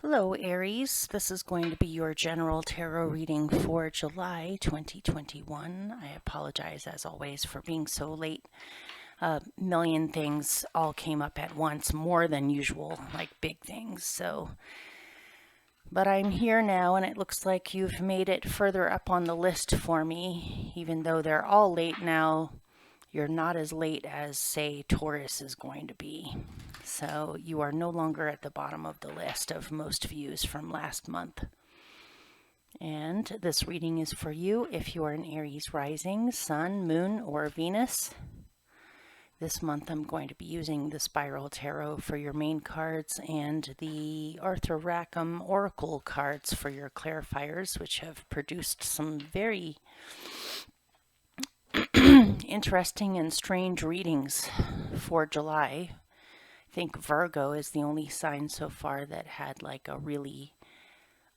Hello, Aries. This is going to be your general tarot reading for July 2021. I apologize, as always, for being so late. A million things all came up at once, more than usual, like big things. But I'm here now, and it looks like you've made it further up on the list for me. Even though they're all late now, you're not as late as, say, Taurus is going to be. So you are no longer at the bottom of the list of most views from last month. And this reading is for you if you are an Aries rising, Sun, Moon, or Venus. This month I'm going to be using the Spiral Tarot for your main cards and the Arthur Rackham Oracle cards for your clarifiers, which have produced some very interesting and strange readings for July. I think Virgo is the only sign so far that had like a really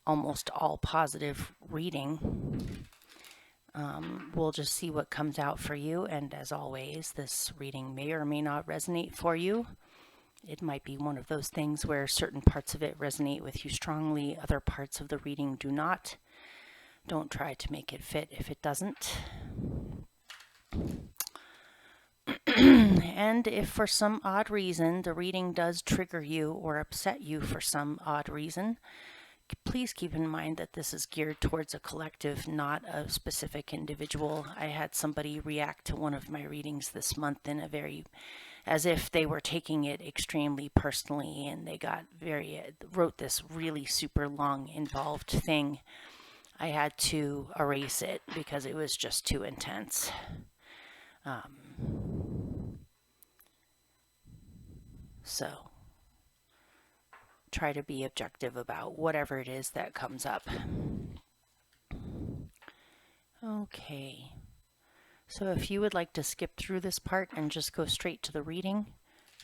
almost all positive reading. We'll just see what comes out for you, and as always, this reading may or may not resonate for you. It might be one of those things where certain parts of it resonate with you strongly, other parts of the reading do not. Don't try to make it fit if it doesn't. And if for some odd reason the reading does trigger you or upset you for some odd reason, please keep in mind that this is geared towards a collective, not a specific individual. I had somebody react to one of my readings this month in a very, as if they were taking it extremely personally, and they wrote this really super long, involved thing. I had to erase it because it was just too intense. So try to be objective about whatever it is that comes up. Okay, so if you would like to skip through this part and just go straight to the reading,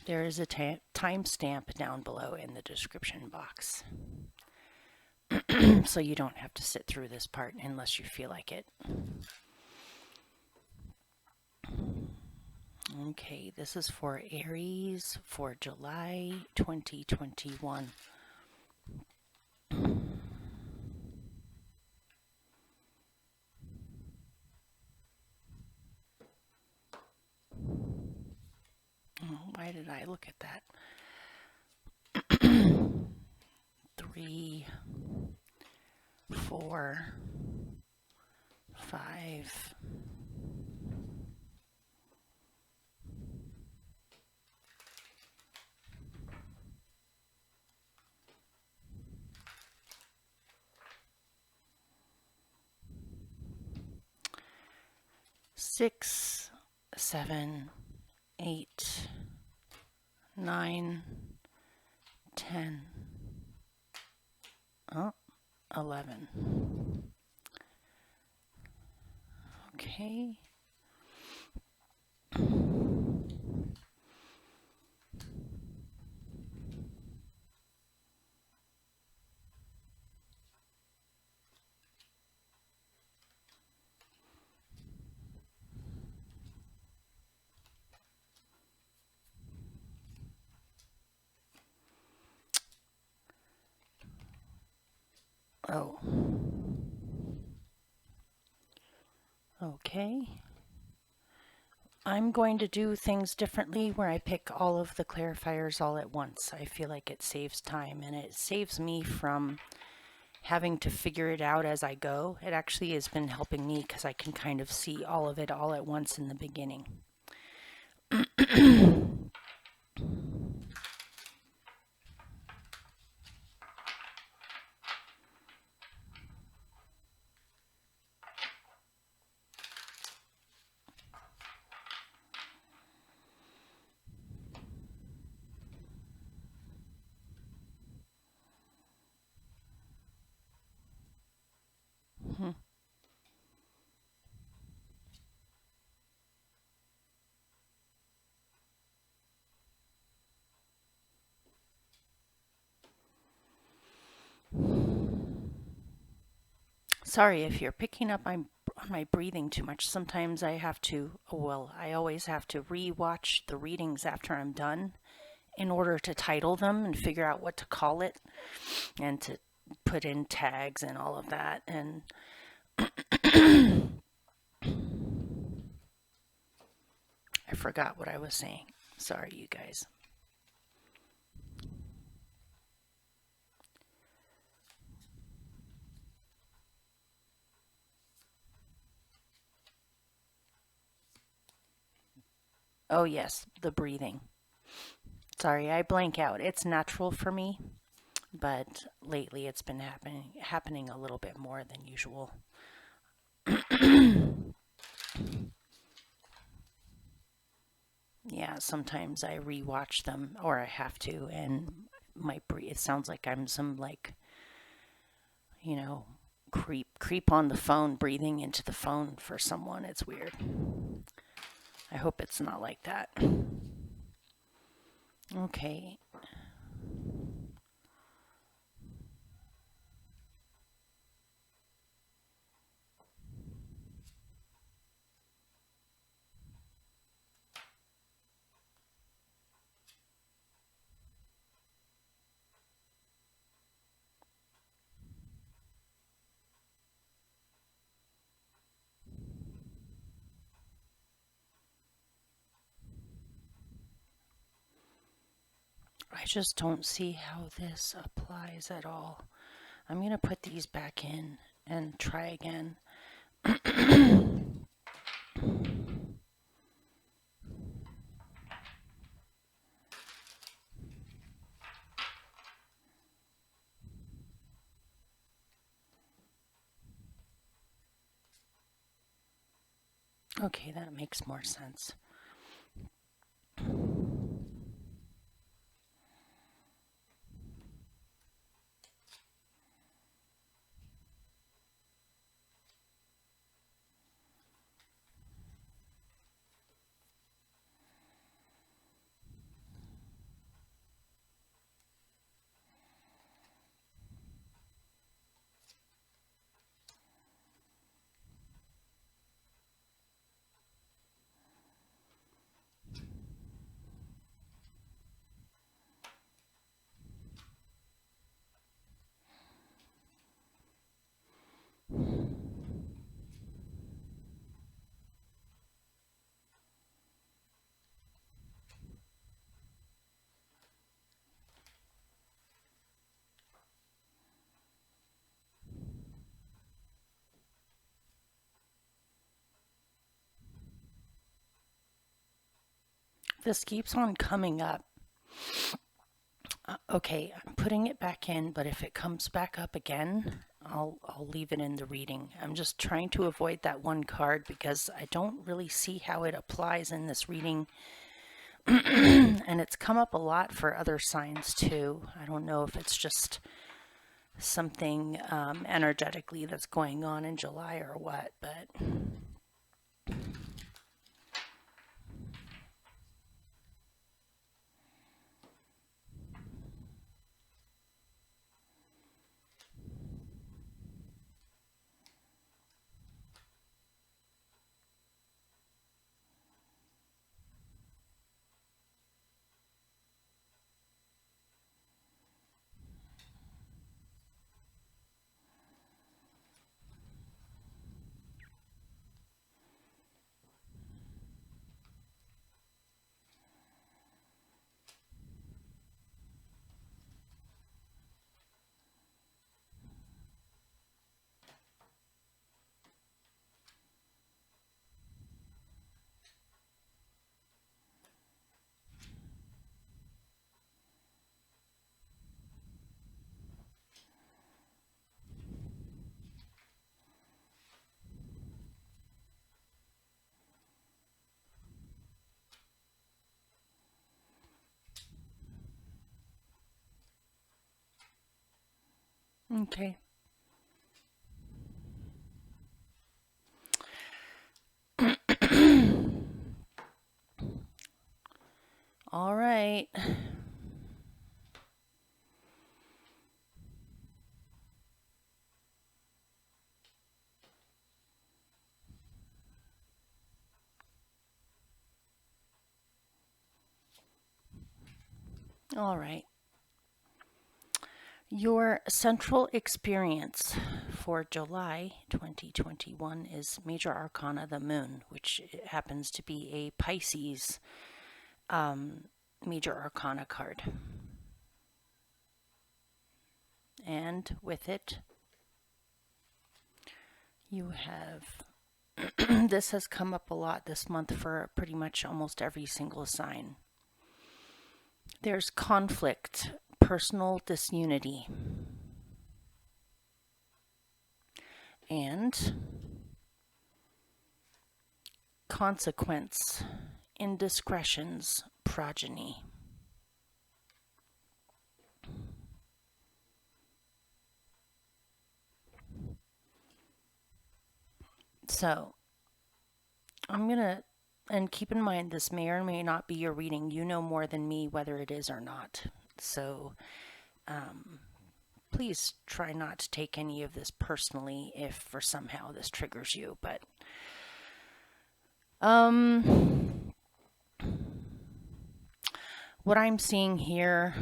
there is a timestamp down below in the description box. So you don't have to sit through this part unless you feel like it. Okay, this is for Aries for July 2021. Why did I look at that? 3, 4, 5. Six, 7, 8, 9, 10, 11. Okay. Oh. Okay. I'm going to do things differently where I pick all of the clarifiers all at once. I feel like it saves time, and it saves me from having to figure it out as I go. It actually has been helping me because I can kind of see all of it all at once in the beginning. Sorry if you're picking up on my breathing too much. Sometimes I have to, I always have to re-watch the readings after I'm done in order to title them and figure out what to call it and to put in tags and all of that. And I forgot what I was saying. Sorry, you guys. Oh, yes, the breathing. Sorry, I blank out. It's natural for me, but lately it's been happening a little bit more than usual. Yeah, sometimes I rewatch them, or I have to, and it sounds like I'm some like, you know, creep on the phone, breathing into the phone for someone. It's weird. I hope it's not like that. Okay. I just don't see how this applies at all. I'm going to put these back in and try again. Okay, that makes more sense. This keeps on coming up. Okay, I'm putting it back in, but if it comes back up again, I'll leave it in the reading. I'm just trying to avoid that one card because I don't really see how it applies in this reading. And it's come up a lot for other signs too. I don't know if it's just something energetically that's going on in July or what, but okay. All right. All right. Your central experience for July 2021 is Major Arcana, the Moon, which happens to be a Pisces Major Arcana card. And with it, you have, this has come up a lot this month for pretty much almost every single sign. There's conflict, personal disunity, and consequence, indiscretions, progeny. So I'm going to, and keep in mind, this may or may not be your reading. You know more than me whether it is or not. So please try not to take any of this personally if for somehow this triggers you. But what I'm seeing here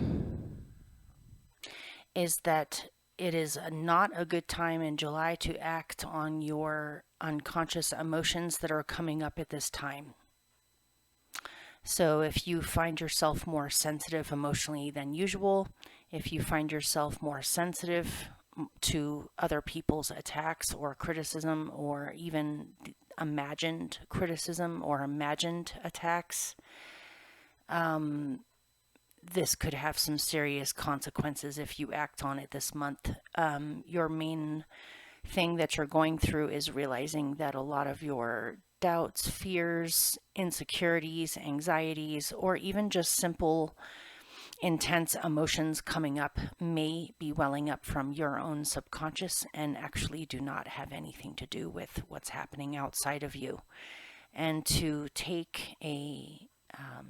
is that it is not a good time in July to act on your unconscious emotions that are coming up at this time. So if you find yourself more sensitive emotionally than usual, if you find yourself more sensitive to other people's attacks or criticism, or even imagined criticism or imagined attacks, this could have some serious consequences if you act on it this month. Your main thing that you're going through is realizing that a lot of your doubts, fears, insecurities, anxieties, or even just simple intense emotions coming up may be welling up from your own subconscious and actually do not have anything to do with what's happening outside of you. And to take a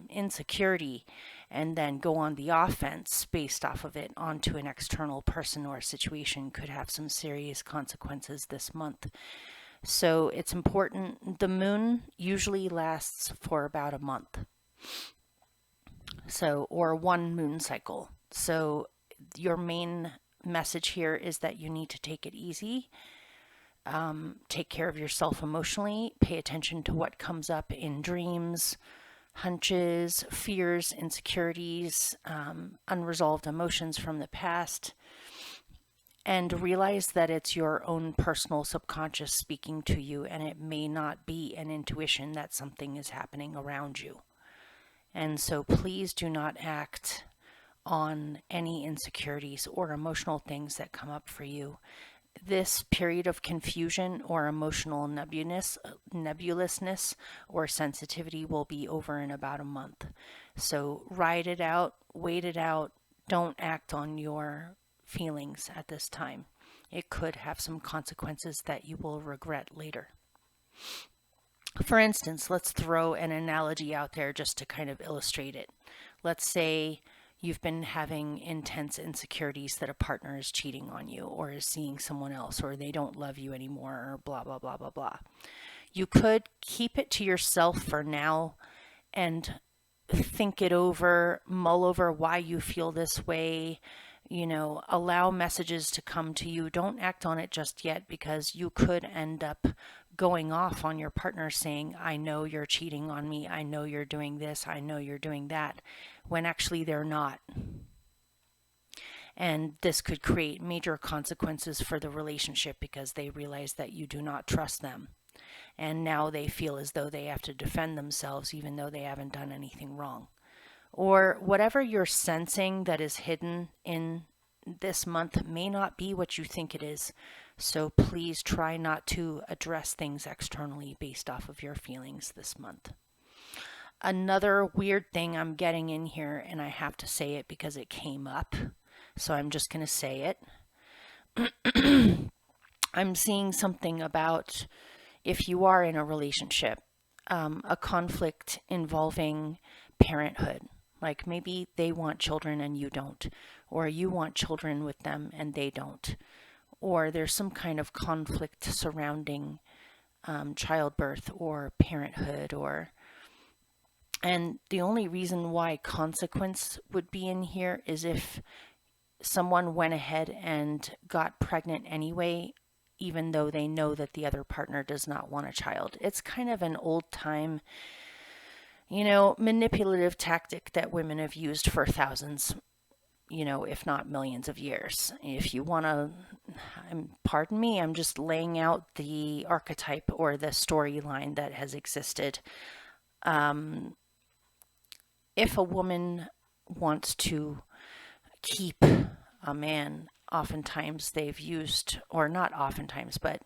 insecurity and then go on the offense based off of it onto an external person or situation could have some serious consequences this month. So it's important. The moon usually lasts for about a month. So, or one moon cycle. So your main message here is that you need to take it easy. Take care of yourself emotionally. Pay attention to what comes up in dreams, hunches, fears, insecurities, unresolved emotions from the past, and realize that it's your own personal subconscious speaking to you, and it may not be an intuition that something is happening around you. And so please do not act on any insecurities or emotional things that come up for you. This period of confusion or emotional nebulousness or sensitivity will be over in about a month. So ride it out, wait it out. Don't act on your feelings at this time. It could have some consequences that you will regret later. For instance, let's throw an analogy out there just to kind of illustrate it. Let's say you've been having intense insecurities that a partner is cheating on you or is seeing someone else or they don't love you anymore or blah, blah, blah, blah, blah. You could keep it to yourself for now and think it over, mull over why you feel this way, allow messages to come to you. Don't act on it just yet because you could end up going off on your partner saying, I know you're cheating on me. I know you're doing this. I know you're doing that, when actually they're not. And this could create major consequences for the relationship because they realize that you do not trust them. And now they feel as though they have to defend themselves even though they haven't done anything wrong. Or whatever you're sensing that is hidden in this month may not be what you think it is. So please try not to address things externally based off of your feelings this month. Another weird thing I'm getting in here, and I have to say it because it came up, so I'm just going to say it. I'm seeing something about if you are in a relationship, a conflict involving parenthood. Like maybe they want children and you don't, or you want children with them and they don't, or there's some kind of conflict surrounding childbirth or parenthood or And the only reason why consequence would be in here is if someone went ahead and got pregnant anyway, even though they know that the other partner does not want a child. It's kind of an old time, manipulative tactic that women have used for thousands, if not millions of years. If you want to, pardon me, I'm just laying out the archetype or the storyline that has existed. If a woman wants to keep a man, oftentimes they've used, or not oftentimes, but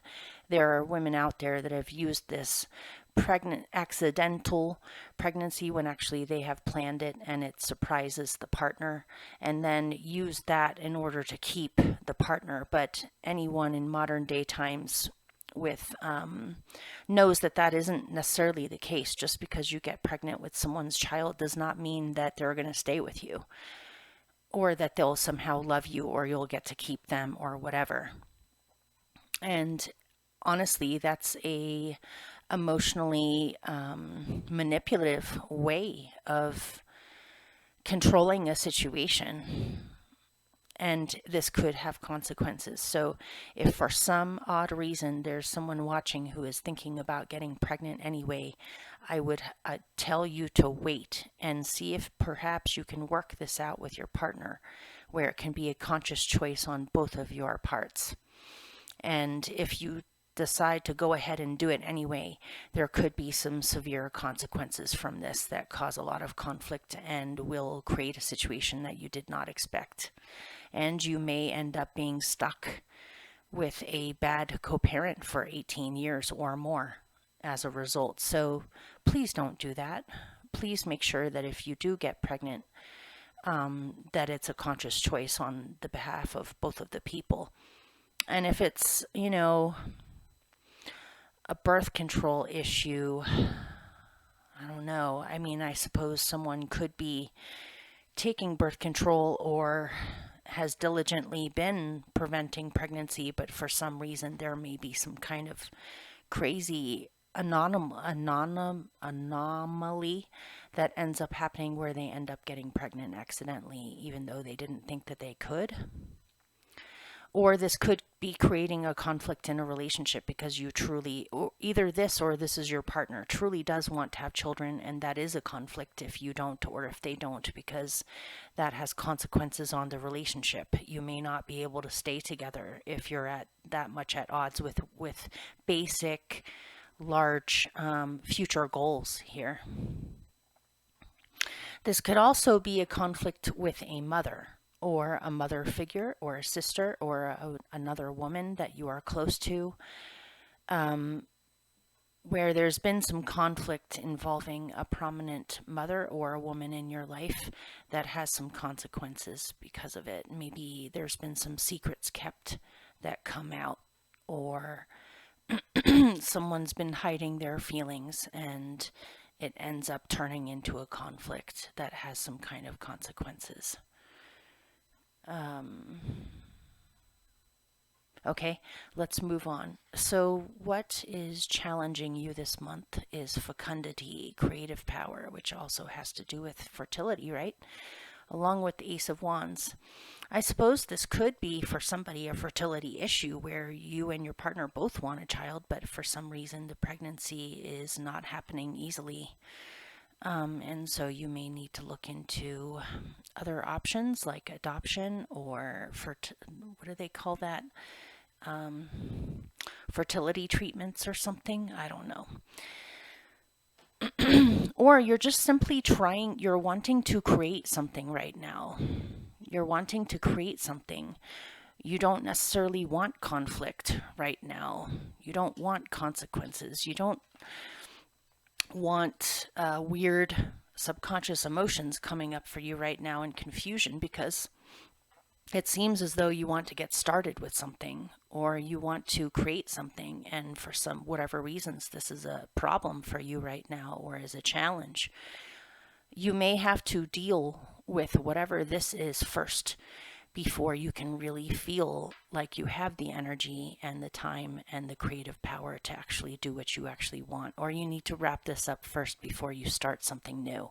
there are women out there that have used this accidental pregnancy when actually they have planned it and it surprises the partner, and then use that in order to keep the partner. But anyone in modern day times with knows that that isn't necessarily the case. Just because you get pregnant with someone's child does not mean that they're going to stay with you, or that they'll somehow love you, or you'll get to keep them, or whatever. And honestly, that's a emotionally manipulative way of controlling a situation. And this could have consequences. So if for some odd reason there's someone watching who is thinking about getting pregnant anyway, I would tell you to wait and see if perhaps you can work this out with your partner, where it can be a conscious choice on both of your parts. And if you decide to go ahead and do it anyway, there could be some severe consequences from this that cause a lot of conflict and will create a situation that you did not expect. And you may end up being stuck with a bad co-parent for 18 years or more as a result. So please don't do that. Please make sure that if you do get pregnant, that it's a conscious choice on the behalf of both of the people. And if it's, a birth control issue, I don't know. I mean, I suppose someone could be taking birth control or has diligently been preventing pregnancy, but for some reason there may be some kind of crazy anomaly that ends up happening where they end up getting pregnant accidentally, even though they didn't think that they could. Or this could be creating a conflict in a relationship because you truly, either this or this is your partner, truly does want to have children, and that is a conflict if you don't or if they don't, because that has consequences on the relationship. You may not be able to stay together if you're at that much at odds with basic, large future goals here. This could also be a conflict with a mother, or a mother figure, or a sister, or another woman that you are close to, where there's been some conflict involving a prominent mother or a woman in your life that has some consequences because of it. Maybe there's been some secrets kept that come out, or someone's been hiding their feelings and it ends up turning into a conflict that has some kind of consequences. Okay, let's move on. So what is challenging you this month is fecundity, creative power, which also has to do with fertility, right? Along with the Ace of Wands. I suppose this could be for somebody a fertility issue where you and your partner both want a child, but for some reason the pregnancy is not happening easily. And so you may need to look into other options like adoption or what do they call that? Fertility treatments or something. I don't know. Or you're just simply you're wanting to create something right now. You're wanting to create something. You don't necessarily want conflict right now. You don't want consequences. You don't want weird subconscious emotions coming up for you right now in confusion, because it seems as though you want to get started with something or you want to create something, and for some whatever reasons this is a problem for you right now or is a challenge. You may have to deal with whatever this is first before you can really feel like you have the energy and the time and the creative power to actually do what you actually want. Or you need to wrap this up first before you start something new.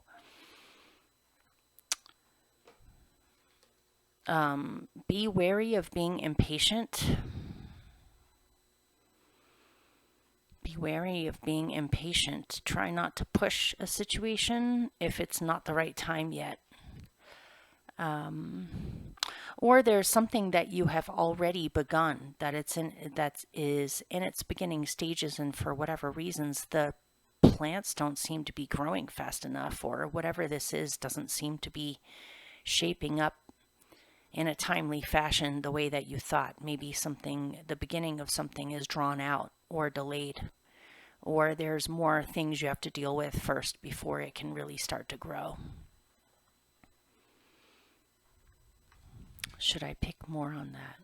Be wary of being impatient. Be wary of being impatient. Try not to push a situation if it's not the right time yet. Or there's something that you have already begun that is in its beginning stages, and for whatever reasons the plants don't seem to be growing fast enough, or whatever this is doesn't seem to be shaping up in a timely fashion the way that you thought. Maybe the beginning of something is drawn out or delayed, or there's more things you have to deal with first before it can really start to grow. Should I pick more on that?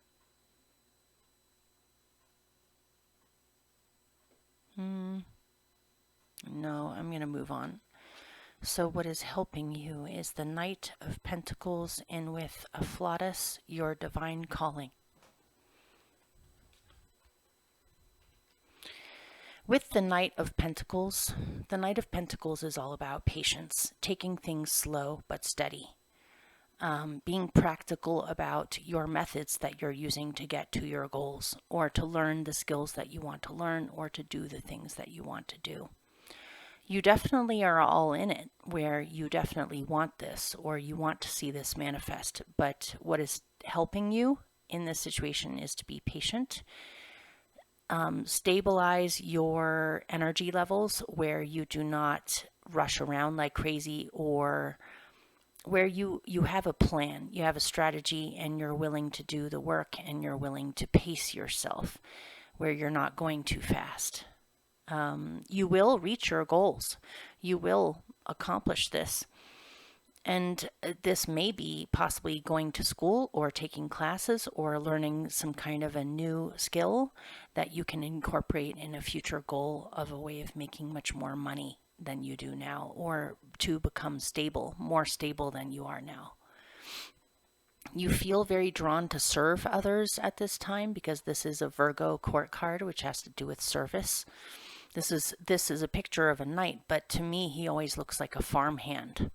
No, I'm going to move on. So what is helping you is the Knight of Pentacles, and with Afflatus, your divine calling. With the Knight of Pentacles is all about patience, taking things slow but steady. Being practical about your methods that you're using to get to your goals, or to learn the skills that you want to learn, or to do the things that you want to do. You definitely are all in it, where you definitely want this, or you want to see this manifest. But what is helping you in this situation is to be patient. Stabilize your energy levels where you do not rush around like crazy, or where you have a plan, you have a strategy, and you're willing to do the work, and you're willing to pace yourself, where you're not going too fast. You will reach your goals. You will accomplish this. And this may be possibly going to school, or taking classes, or learning some kind of a new skill that you can incorporate in a future goal of a way of making much more money than you do now, or to become stable, more stable than you are now. You feel very drawn to serve others at this time, because this is a Virgo court card, which has to do with service. This is a picture of a knight, but to me he always looks like a farmhand,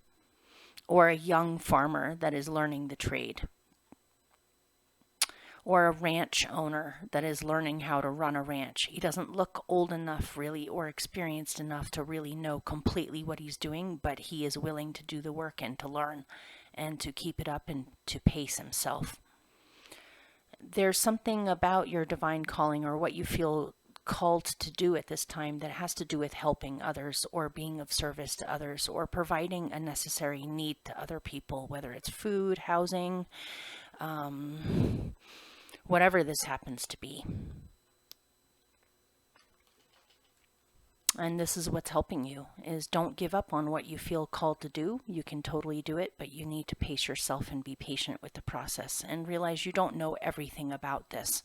or a young farmer that is learning the trade, or a ranch owner that is learning how to run a ranch. He doesn't look old enough really, or experienced enough to really know completely what he's doing, but he is willing to do the work and to learn and to keep it up and to pace himself. There's something about your divine calling, or what you feel called to do at this time, that has to do with helping others, or being of service to others, or providing a necessary need to other people, whether it's food, housing, whatever this happens to be. And this is what's helping you, is don't give up on what you feel called to do. You can totally do it, but you need to pace yourself and be patient with the process, and realize you don't know everything about this.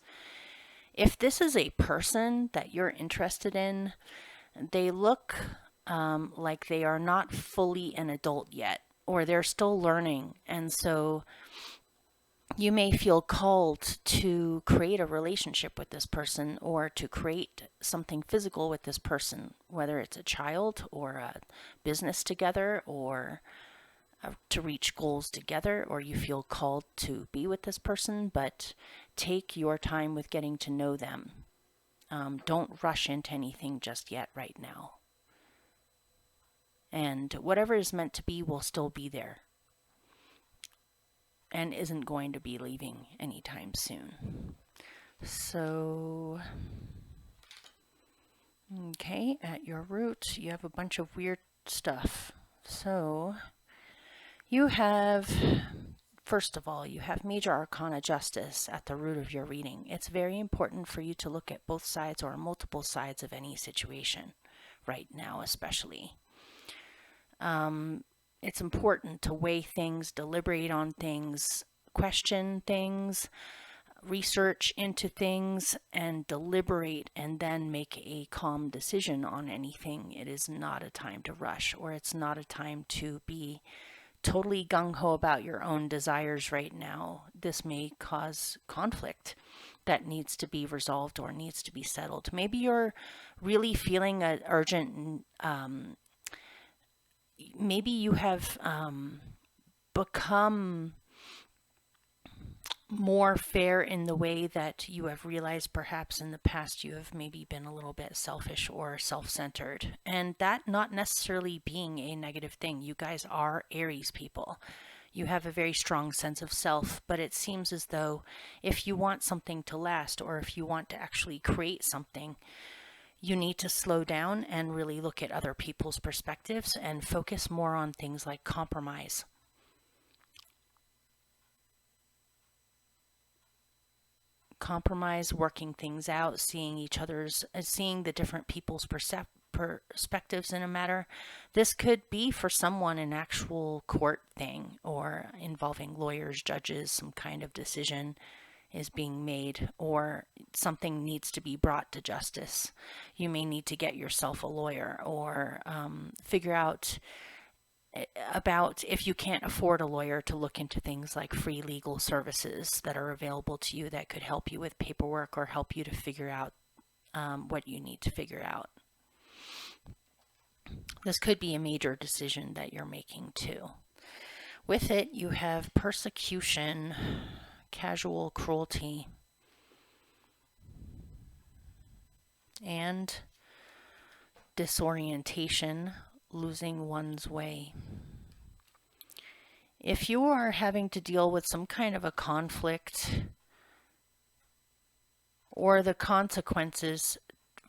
If this is a person that you're interested in, they look like they are not fully an adult yet, or they're still learning. And so you may feel called to create a relationship with this person, or to create something physical with this person, whether it's a child, or a business together, or to reach goals together, or you feel called to be with this person. But take your time with getting to know them. Don't rush into anything just yet right now. And whatever is meant to be will still be there, and isn't going to be leaving anytime soon. So, okay, at your root, you have a bunch of weird stuff. So, you have, first of all, you have Major Arcana Justice at the root of your reading. It's very important for you to look at both sides, or multiple sides, of any situation right now, especially. It's important to weigh things, deliberate on things, question things, research into things, and deliberate, and then make a calm decision on anything. It is not a time to rush, or it's not a time to be totally gung-ho about your own desires right now, this may cause conflict that needs to be resolved or needs to be settled. Maybe you're really feeling an urgent, maybe you have become more fair in the way that you have realized perhaps in the past you have maybe been a little bit selfish or self-centered, and that not necessarily being a negative thing. You guys are Aries people. You have a very strong sense of self, but it seems as though if you want something to last, or if you want to actually create something, you need to slow down and really look at other people's perspectives and focus more on things like compromise. Compromise, working things out, seeing seeing the different people's perspectives in a matter. This could be for someone an actual court thing, or involving lawyers, judges, some kind of decision is being made, or something needs to be brought to justice. You may need to get yourself a lawyer, or figure out about, if you can't afford a lawyer, to look into things like free legal services that are available to you that could help you with paperwork or help you to figure out what you need to figure out. This could be a major decision that you're making too. With it, you have persecution, casual cruelty, and disorientation, losing one's way. If you are having to deal with some kind of a conflict, or the consequences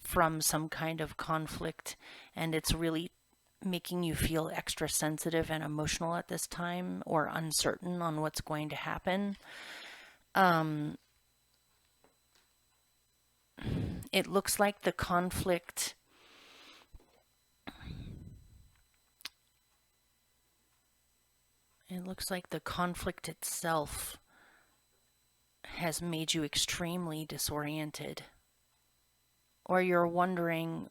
from some kind of conflict, and it's really making you feel extra sensitive and emotional at this time, or uncertain on what's going to happen, it looks like the conflict itself has made you extremely disoriented, or you're wondering,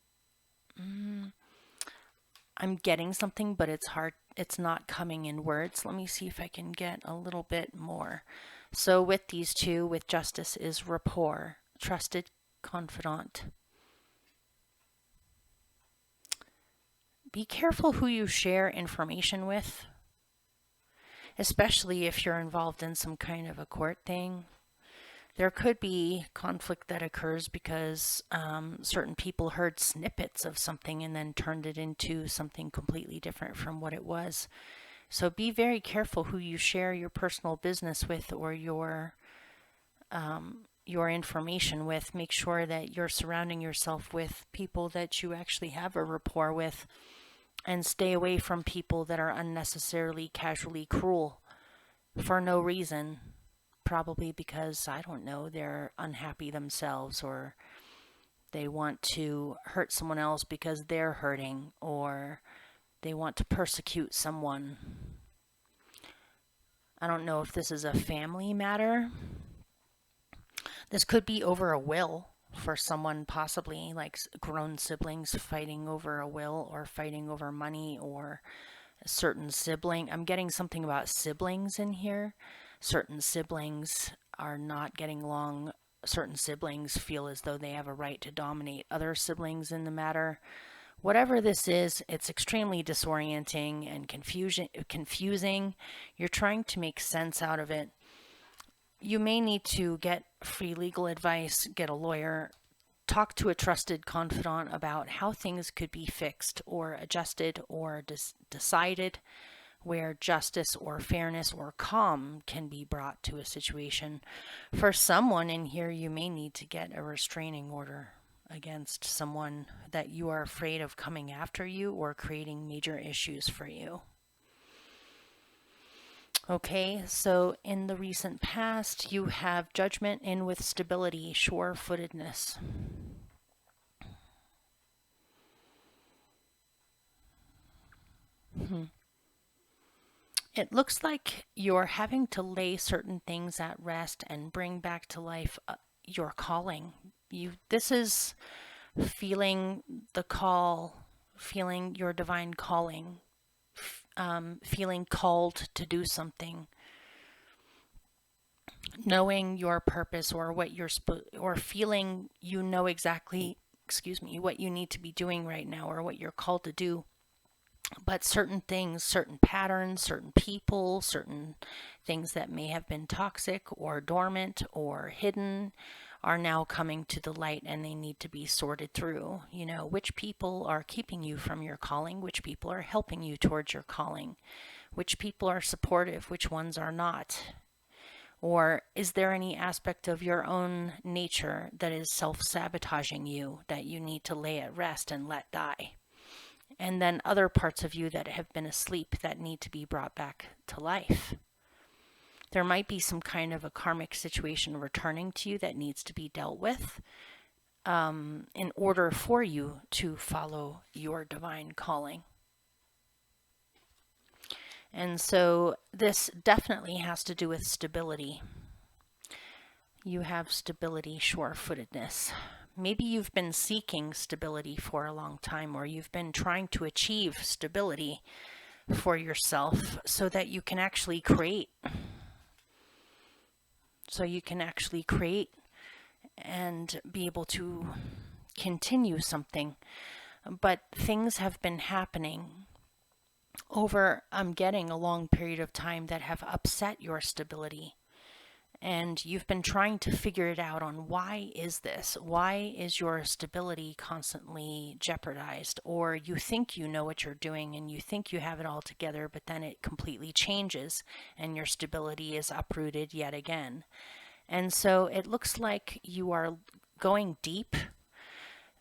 I'm getting something, but it's hard, it's not coming in words. Let me see if I can get a little bit more. So with these two, with justice is rapport, trusted confidant. Be careful who you share information with, especially if you're involved in some kind of a court thing. There could be conflict that occurs because certain people heard snippets of something and then turned it into something completely different from what it was. So be very careful who you share your personal business with, or your information with. Make sure that you're surrounding yourself with people that you actually have a rapport with, and stay away from people that are unnecessarily casually cruel for no reason. Probably because, I don't know, they're unhappy themselves, or they want to hurt someone else because they're hurting, or they want to persecute someone. I don't know if this is a family matter. This could be over a will for someone, possibly like grown siblings fighting over a will, or fighting over money, or a certain sibling. I'm getting something about siblings in here. Certain siblings are not getting along. Certain siblings feel as though they have a right to dominate other siblings in the matter. Whatever this is, it's extremely disorienting and confusing. You're trying to make sense out of it. You may need to get free legal advice, get a lawyer, talk to a trusted confidant about how things could be fixed or adjusted or decided, where justice or fairness or calm can be brought to a situation. For someone in here, you may need to get a restraining order against someone that you are afraid of coming after you or creating major issues for you. Okay, so in the recent past, you have judgment in with stability, sure-footedness. It looks like you're having to lay certain things at rest and bring back to life your calling. This is feeling the call, feeling your divine calling, feeling called to do something, knowing your purpose or what you're or feeling you know exactly, excuse me, what you need to be doing right now or what you're called to do. But certain things, certain patterns, certain people, certain things that may have been toxic or dormant or hidden are now coming to the light, and they need to be sorted through. You know, which people are keeping you from your calling, which people are helping you towards your calling, which people are supportive, which ones are not. Or is there any aspect of your own nature that is self-sabotaging you that you need to lay at rest and let die? And then other parts of you that have been asleep that need to be brought back to life. There might be some kind of a karmic situation returning to you that needs to be dealt with in order for you to follow your divine calling. And so this definitely has to do with stability. You have stability, sure-footedness. Maybe you've been seeking stability for a long time, or you've been trying to achieve stability for yourself so that you can actually create. So you can actually create and be able to continue something. But things have been happening over, I'm getting a long period of time that have upset your stability. And you've been trying to figure it out on why is this? Why is your stability constantly jeopardized? Or you think you know what you're doing and you think you have it all together, but then it completely changes and your stability is uprooted yet again. And so it looks like you are going deep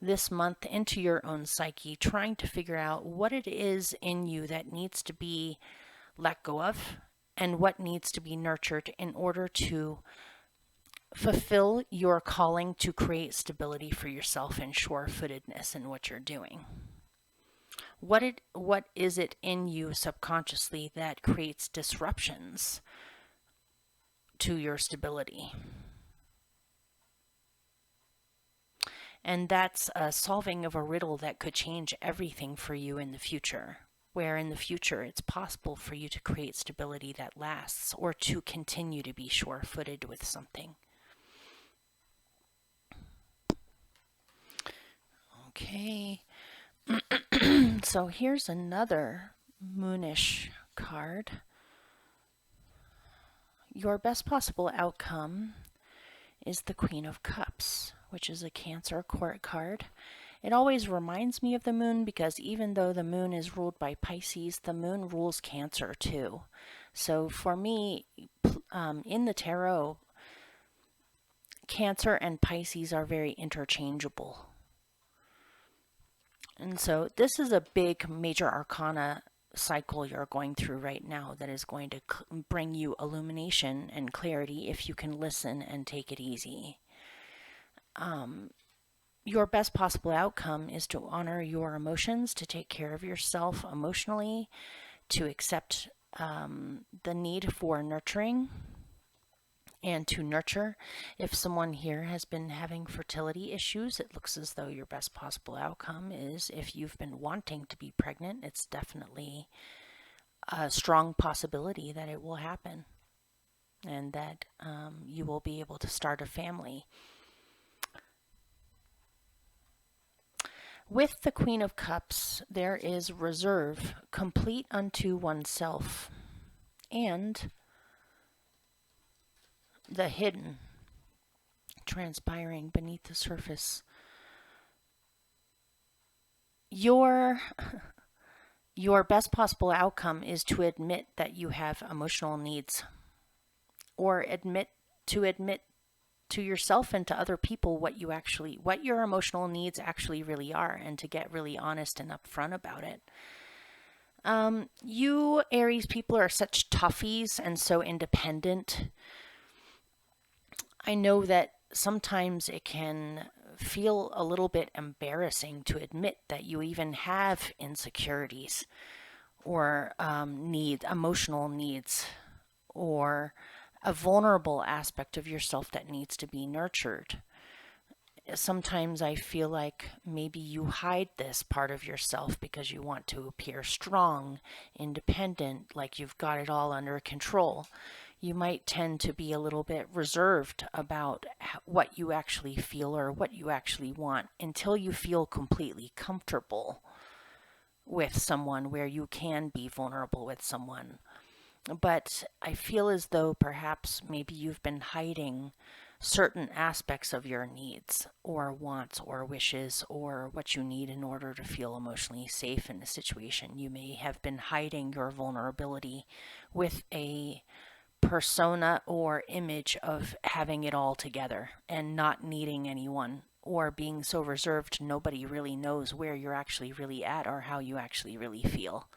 this month into your own psyche, trying to figure out what it is in you that needs to be let go of and what needs to be nurtured in order to fulfill your calling to create stability for yourself and sure-footedness in what you're doing. What is it in you subconsciously that creates disruptions to your stability? And that's a solving of a riddle that could change everything for you in the future, where in the future it's possible for you to create stability that lasts or to continue to be sure-footed with something. Okay, so here's another moonish card. Your best possible outcome is the Queen of Cups, which is a Cancer court card. It always reminds me of the moon because even though the moon is ruled by Pisces, the moon rules Cancer too. So for me, in the tarot, Cancer and Pisces are very interchangeable. And so this is a big major arcana cycle you're going through right now that is going to bring you illumination and clarity if you can listen and take it easy. Your best possible outcome is to honor your emotions, to take care of yourself emotionally, to accept the need for nurturing and to nurture. If someone here has been having fertility issues, it looks as though your best possible outcome is, if you've been wanting to be pregnant, it's definitely a strong possibility that it will happen and that you will be able to start a family. With the Queen of Cups, there is reserve, complete unto oneself, and the hidden, transpiring beneath the surface. Your best possible outcome is to admit that you have emotional needs, or admit to yourself and to other people what your emotional needs actually really are, and to get really honest and upfront about it. You Aries people are such toughies and so independent. I know that sometimes it can feel a little bit embarrassing to admit that you even have insecurities or emotional needs, or a vulnerable aspect of yourself that needs to be nurtured. sometimes I feel like maybe you hide this part of yourself because you want to appear strong, independent, like you've got it all under control. You might tend to be a little bit reserved about what you actually feel or what you actually want until you feel completely comfortable with someone where you can be vulnerable with someone. But I feel as though perhaps maybe you've been hiding certain aspects of your needs or wants or wishes or what you need in order to feel emotionally safe in a situation. You may have been hiding your vulnerability with a persona or image of having it all together and not needing anyone, or being so reserved nobody really knows where you're actually really at or how you actually really feel.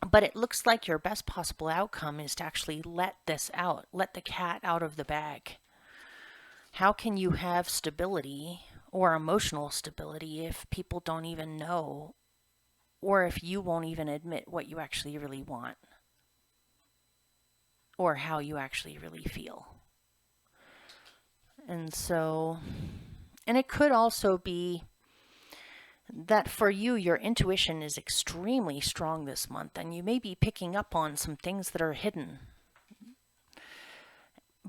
But it looks like your best possible outcome is to actually let this out, let the cat out of the bag. How can you have stability or emotional stability if people don't even know, or if you won't even admit what you actually really want or how you actually really feel? And so, and it could also be that for you, your intuition is extremely strong this month, and you may be picking up on some things that are hidden.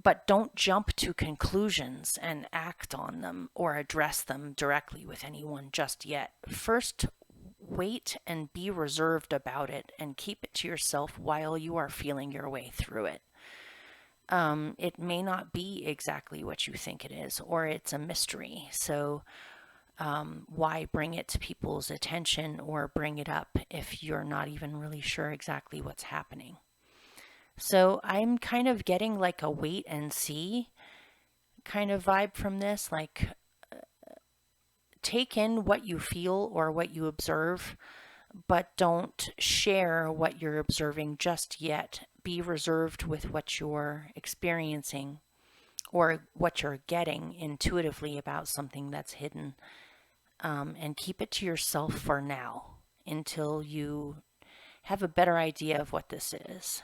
But don't jump to conclusions and act on them or address them directly with anyone just yet. First, wait and be reserved about it and keep it to yourself while you are feeling your way through it. It may not be exactly what you think it is, or it's a mystery. So why bring it to people's attention or bring it up if you're not even really sure exactly what's happening? So I'm kind of getting like a wait and see kind of vibe from this. Like, take in what you feel or what you observe, but don't share what you're observing just yet. Be reserved with what you're experiencing or what you're getting intuitively about something that's hidden, and keep it to yourself for now until you have a better idea of what this is.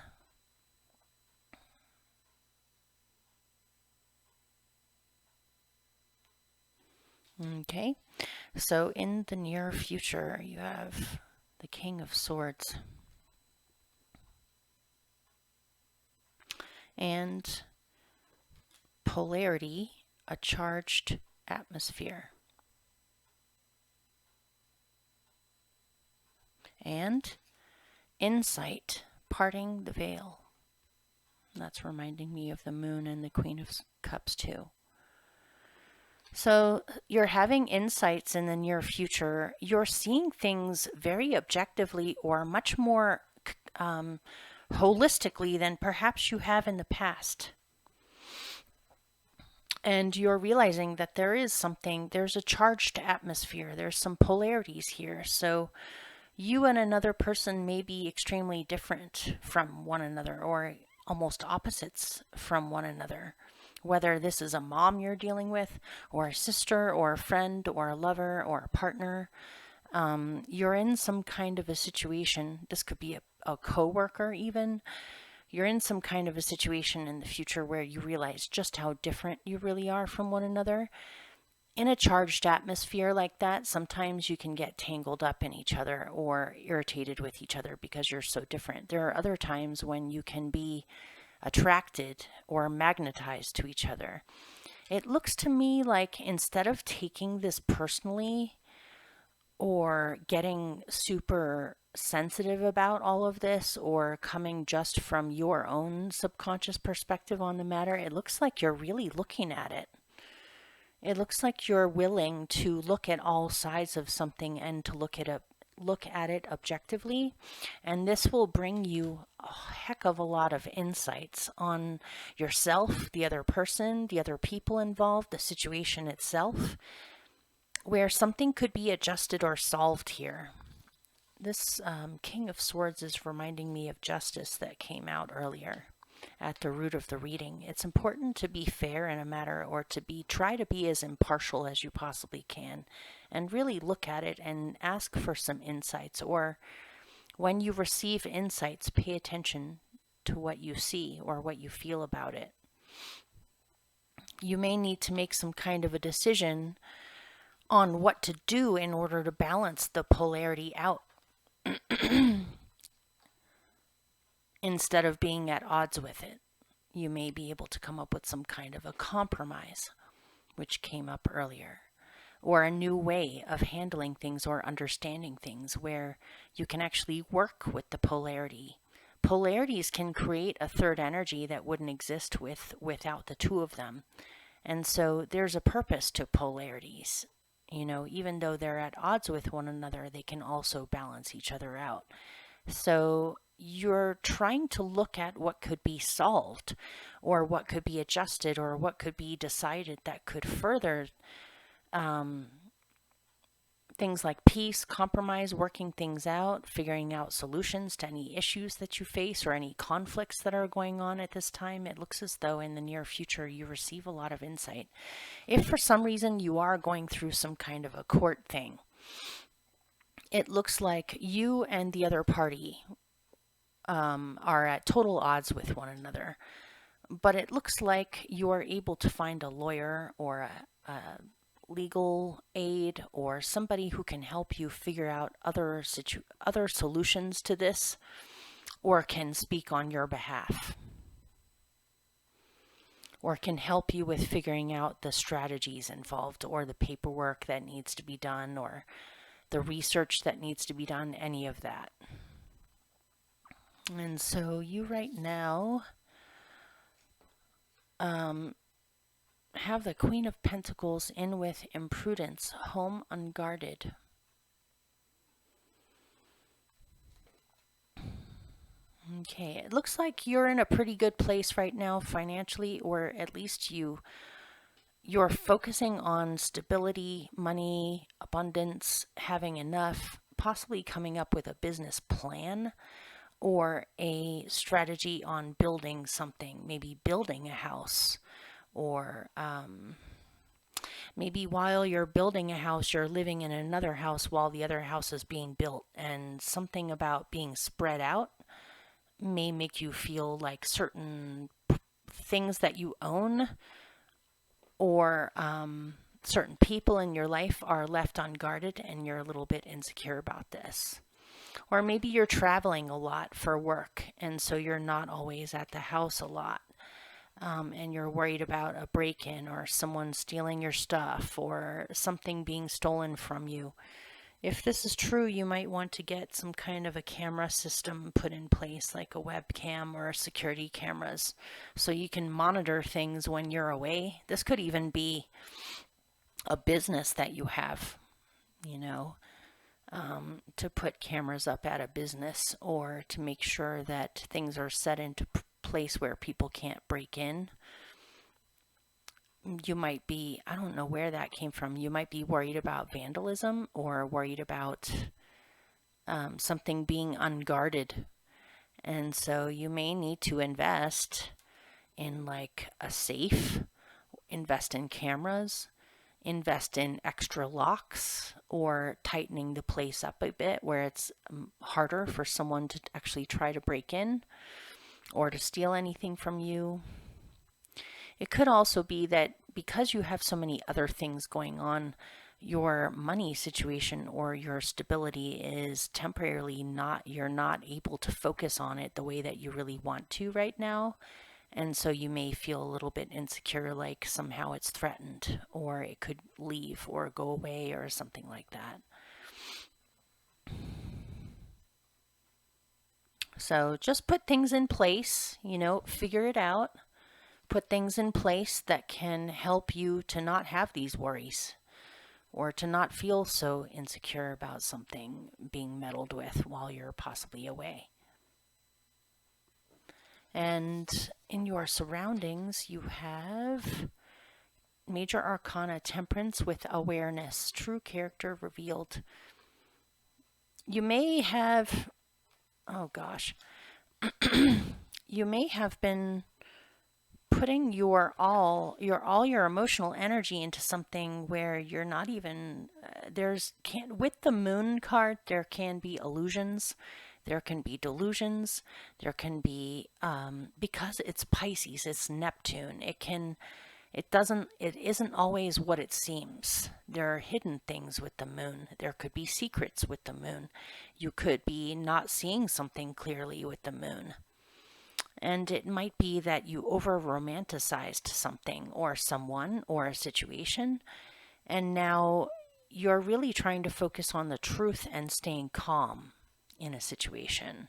Okay, so in the near future, you have the King of Swords and polarity, a charged atmosphere, and insight, parting the veil. That's reminding me of the moon and the Queen of Cups too. So you're having insights in the near future. You're seeing things very objectively or much more holistically than perhaps you have in the past. And you're realizing that there's a charged atmosphere, there's some polarities here. So you and another person may be extremely different from one another or almost opposites from one another. Whether this is a mom you're dealing with, or a sister, or a friend, or a lover, or a partner, you're in some kind of a situation. This could be a coworker even. You're in some kind of a situation in the future where you realize just how different you really are from one another. In a charged atmosphere like that, sometimes you can get tangled up in each other or irritated with each other because you're so different. There are other times when you can be attracted or magnetized to each other. It looks to me like instead of taking this personally or getting super sensitive about all of this or coming just from your own subconscious perspective on the matter, it looks like you're really looking at it. It looks like you're willing to look at all sides of something and to look at it objectively, and this will bring you a heck of a lot of insights on yourself, the other person, the other people involved, the situation itself, where something could be adjusted or solved here. This King of Swords is reminding me of justice that came out earlier at the root of the reading. It's important to be fair in a matter, or try to be as impartial as you possibly can, and really look at it and ask for some insights. Or when you receive insights, pay attention to what you see or what you feel about it. you may need to make some kind of a decision on what to do in order to balance the polarity out instead of being at odds with it. You may be able to come up with some kind of a compromise, which came up earlier, or a new way of handling things or understanding things where you can actually work with the polarity. Polarities can create a third energy that wouldn't exist without the two of them. And so there's a purpose to polarities. You know, even though they're at odds with one another, they can also balance each other out. So you're trying to look at what could be solved or what could be adjusted or what could be decided that could further things like peace, compromise, working things out, figuring out solutions to any issues that you face or any conflicts that are going on at this time. It looks as though in the near future you receive a lot of insight. If for some reason you are going through some kind of a court thing, it looks like you and the other party are at total odds with one another. But it looks like you are able to find a lawyer or a legal aid or somebody who can help you figure out other solutions to this or can speak on your behalf or can help you with figuring out the strategies involved or the paperwork that needs to be done or the research that needs to be done, any of that. And so you right now have the Queen of Pentacles in with imprudence, home unguarded. Okay, it looks like you're in a pretty good place right now financially, or at least you're focusing on stability, money, abundance, having enough, possibly coming up with a business plan or a strategy on building something, maybe building a house. Or maybe while you're building a house, you're living in another house while the other house is being built. And something about being spread out may make you feel like certain things that you own or certain people in your life are left unguarded and you're a little bit insecure about this. Or maybe you're traveling a lot for work and so you're not always at the house a lot. And you're worried about a break-in or someone stealing your stuff or something being stolen from you. If this is true, you might want to get some kind of a camera system put in place, like a webcam or security cameras, so you can monitor things when you're away. This could even be a business that you have, you know, to put cameras up at a business or to make sure that things are set into place where people can't break in. You might be, I don't know where that came from, you might be worried about vandalism or worried about something being unguarded. And so you may need to invest in like a safe, invest in cameras, invest in extra locks or tightening the place up a bit where it's harder for someone to actually try to break in or to steal anything from you. It could also be that because you have so many other things going on, your money situation or your stability is temporarily you're not able to focus on it the way that you really want to right now. And so you may feel a little bit insecure, like somehow it's threatened or it could leave or go away or something like that. So just put things in place, you know, figure it out. Put things in place that can help you to not have these worries or to not feel so insecure about something being meddled with while you're possibly away. And in your surroundings, you have Major Arcana Temperance with awareness, true character revealed. You may have, you may have been putting your emotional energy into something where you're not even with the moon card there can be illusions, there can be delusions, there can be because it's Pisces, it's Neptune, it can It isn't always what it seems. There are hidden things with the moon. There could be secrets with the moon. You could be not seeing something clearly with the moon. And it might be that you over romanticized something or someone or a situation, and now you're really trying to focus on the truth and staying calm in a situation.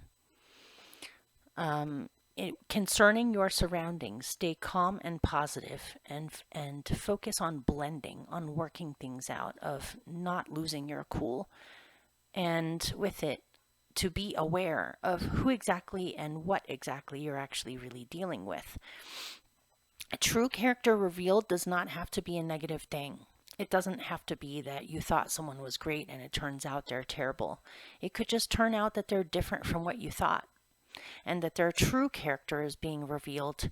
Concerning your surroundings, stay calm and positive, and focus on blending, on working things out, of not losing your cool, and with it, to be aware of who exactly and what exactly you're actually really dealing with. A true character revealed does not have to be a negative thing. It doesn't have to be that you thought someone was great and it turns out they're terrible. It could just turn out that they're different from what you thought, and that their true character is being revealed.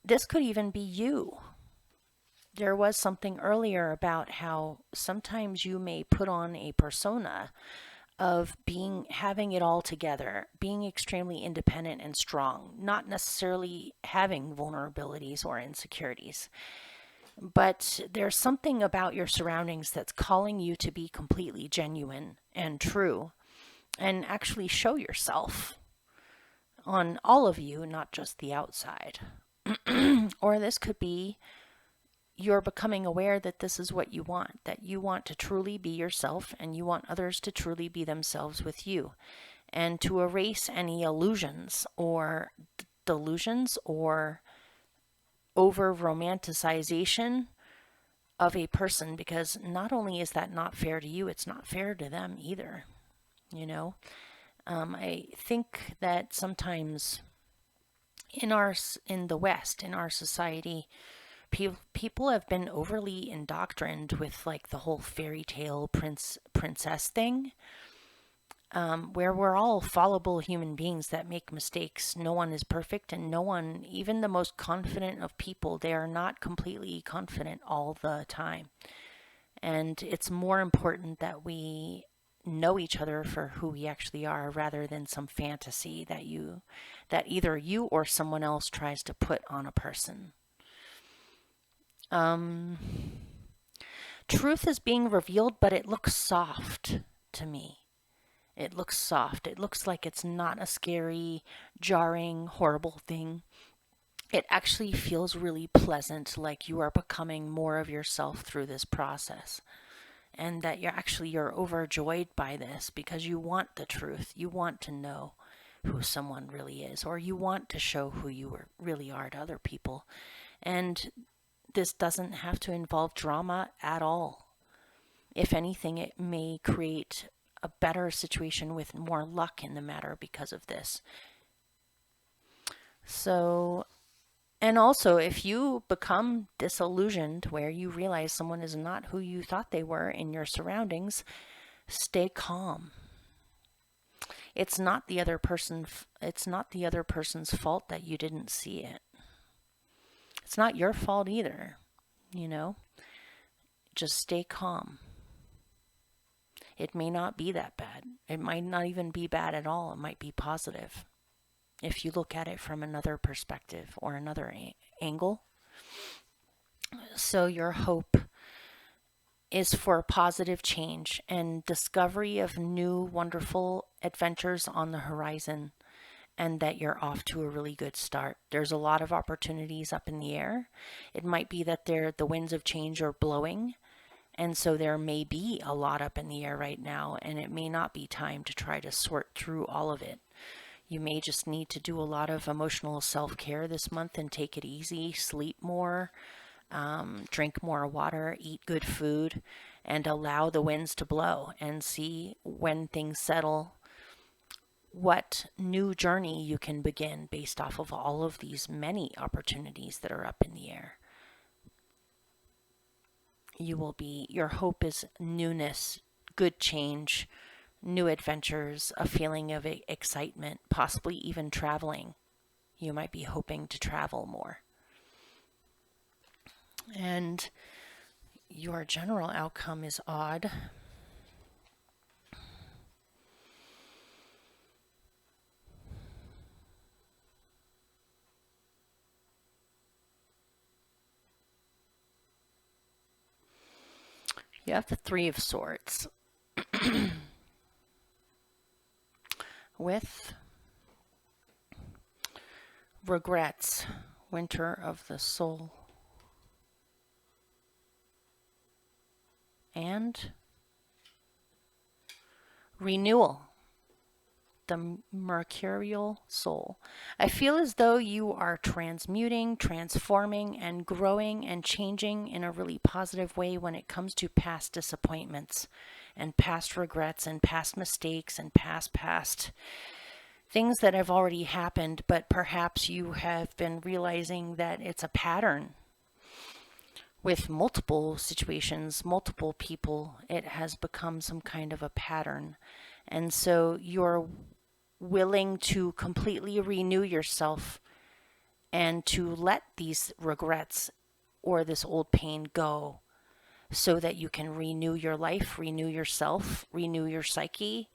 This could even be you. There was something earlier about how sometimes you may put on a persona of having it all together, being extremely independent and strong, not necessarily having vulnerabilities or insecurities. But there's something about your surroundings that's calling you to be completely genuine and true, and actually show yourself on all of you, not just the outside. Or this could be you're becoming aware that this is what you want, that you want to truly be yourself and you want others to truly be themselves with you, and to erase any illusions or delusions or over romanticization of a person, because not only is that not fair to you, it's not fair to them either. You know, I think that sometimes in the West, in our society, people have been overly indoctrined with like the whole fairy tale princess thing, where we're all fallible human beings that make mistakes. No one is perfect, and no one, even the most confident of people, they are not completely confident all the time. And it's more important that we know each other for who we actually are, rather than some fantasy that either you or someone else tries to put on a person. Truth is being revealed, but it looks soft to me. It looks soft. It looks like it's not a scary, jarring, horrible thing. It actually feels really pleasant, like you are becoming more of yourself through this process. And that you're overjoyed by this because you want the truth. You want to know who someone really is, or you want to show who you really are to other people. And this doesn't have to involve drama at all. If anything, it may create a better situation with more luck in the matter because of this. So, and also, if you become disillusioned where you realize someone is not who you thought they were in your surroundings, stay calm. It's not the other person's fault that you didn't see it. It's not your fault either, you know? Just stay calm. It may not be that bad. It might not even be bad at all. It might be positive if you look at it from another perspective or another angle. So your hope is for positive change and discovery of new wonderful adventures on the horizon, and that you're off to a really good start. There's a lot of opportunities up in the air. It might be that the winds of change are blowing, and so there may be a lot up in the air right now, and it may not be time to try to sort through all of it. You may just need to do a lot of emotional self-care this month and take it easy, sleep more, drink more water, eat good food, and allow the winds to blow, and see when things settle what new journey you can begin based off of all of these many opportunities that are up in the air. Your hope is newness, good change, new adventures, a feeling of excitement, possibly even traveling. You might be hoping to travel more. And your general outcome is odd. You have the Three of Swords with regrets, Winter of the Soul, and renewal, the Mercurial Soul. I feel as though you are transmuting, transforming, and growing and changing in a really positive way when it comes to past disappointments and past regrets and past mistakes and past things that have already happened, but perhaps you have been realizing that it's a pattern with multiple situations, multiple people. It has become some kind of a pattern. And so you're willing to completely renew yourself and to let these regrets or this old pain go so that you can renew your life, renew yourself, renew your psyche,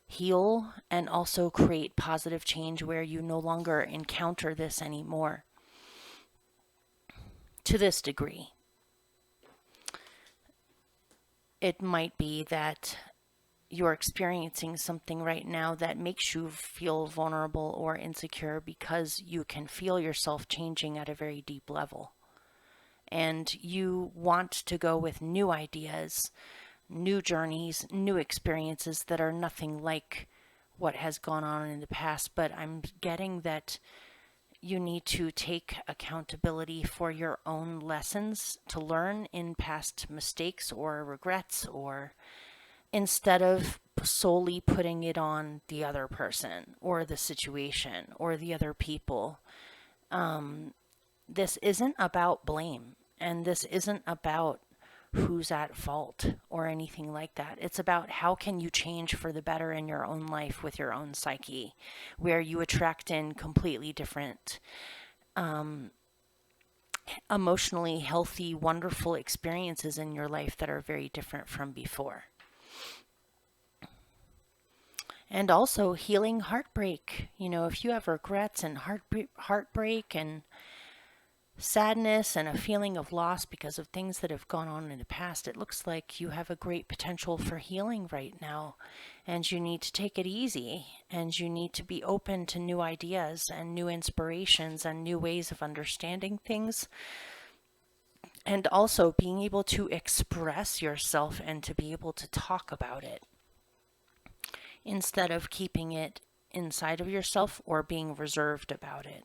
heal, and also create positive change where you no longer encounter this anymore to this degree. It might be that you're experiencing something right now that makes you feel vulnerable or insecure because you can feel yourself changing at a very deep level. And you want to go with new ideas, new journeys, new experiences that are nothing like what has gone on in the past. But I'm getting that you need to take accountability for your own lessons to learn in past mistakes or regrets, or instead of solely putting it on the other person or the situation or the other people. This isn't about blame, and this isn't about who's at fault or anything like that. It's about how can you change for the better in your own life with your own psyche, where you attract in completely different emotionally healthy, wonderful experiences in your life that are very different from before. And also healing heartbreak. You know, if you have regrets and heartbreak and sadness and a feeling of loss because of things that have gone on in the past, it looks like you have a great potential for healing right now. And you need to take it easy, and you need to be open to new ideas and new inspirations and new ways of understanding things. And also being able to express yourself and to be able to talk about it instead of keeping it inside of yourself or being reserved about it.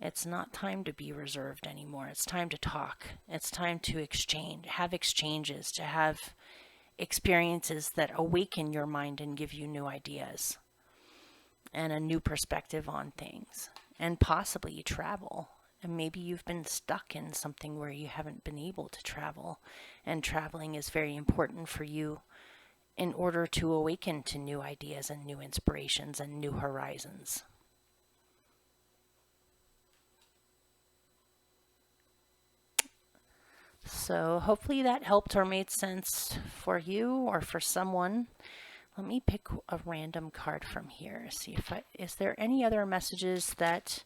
It's not time to be reserved anymore. It's time to talk. It's time to exchange, have exchanges, to have experiences that awaken your mind and give you new ideas and a new perspective on things, and possibly travel. And maybe you've been stuck in something where you haven't been able to travel, and traveling is very important for you in order to awaken to new ideas and new inspirations and new horizons. So hopefully that helped or made sense for you or for someone. Let me pick a random card from here. See if is there any other messages that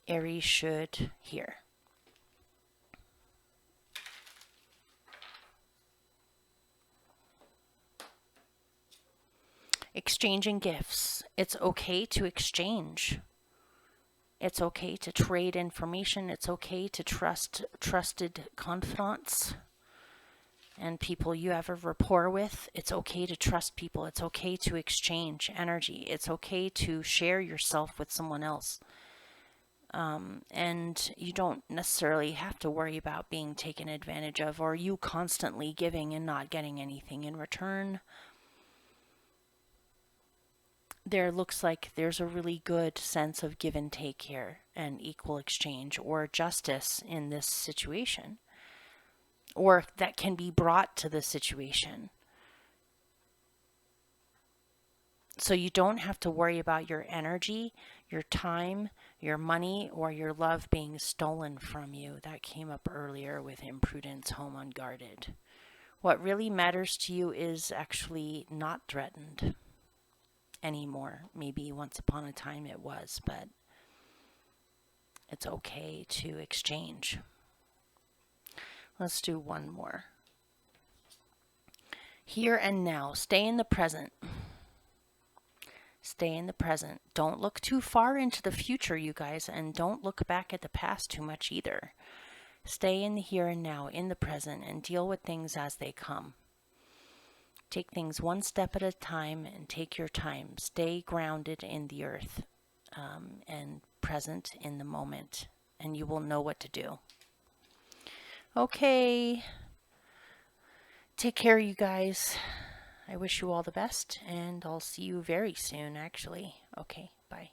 Aries should hear? Exchanging gifts. It's okay to exchange. It's okay to trade information. It's okay to trust trusted confidants and people you have a rapport with. It's okay to trust people. It's okay to exchange energy. It's okay to share yourself with someone else. And you don't necessarily have to worry about being taken advantage of or you constantly giving and not getting anything in return. There looks like there's a really good sense of give and take here and equal exchange or justice in this situation, or that can be brought to the situation. So you don't have to worry about your energy, your time, your money, or your love being stolen from you. That came up earlier with imprudence, home unguarded. What really matters to you is actually not threatened anymore. Maybe once upon a time it was, but it's okay to exchange. Let's do one more. Here and now. Stay in the present. Stay in the present. Don't look too far into the future, you guys, and don't look back at the past too much either. Stay in the here and now, in the present, and deal with things as they come. Take things one step at a time and take your time. Stay grounded in the earth and present in the moment, and you will know what to do. Okay. Take care, you guys. I wish you all the best, and I'll see you very soon, actually. Okay, bye.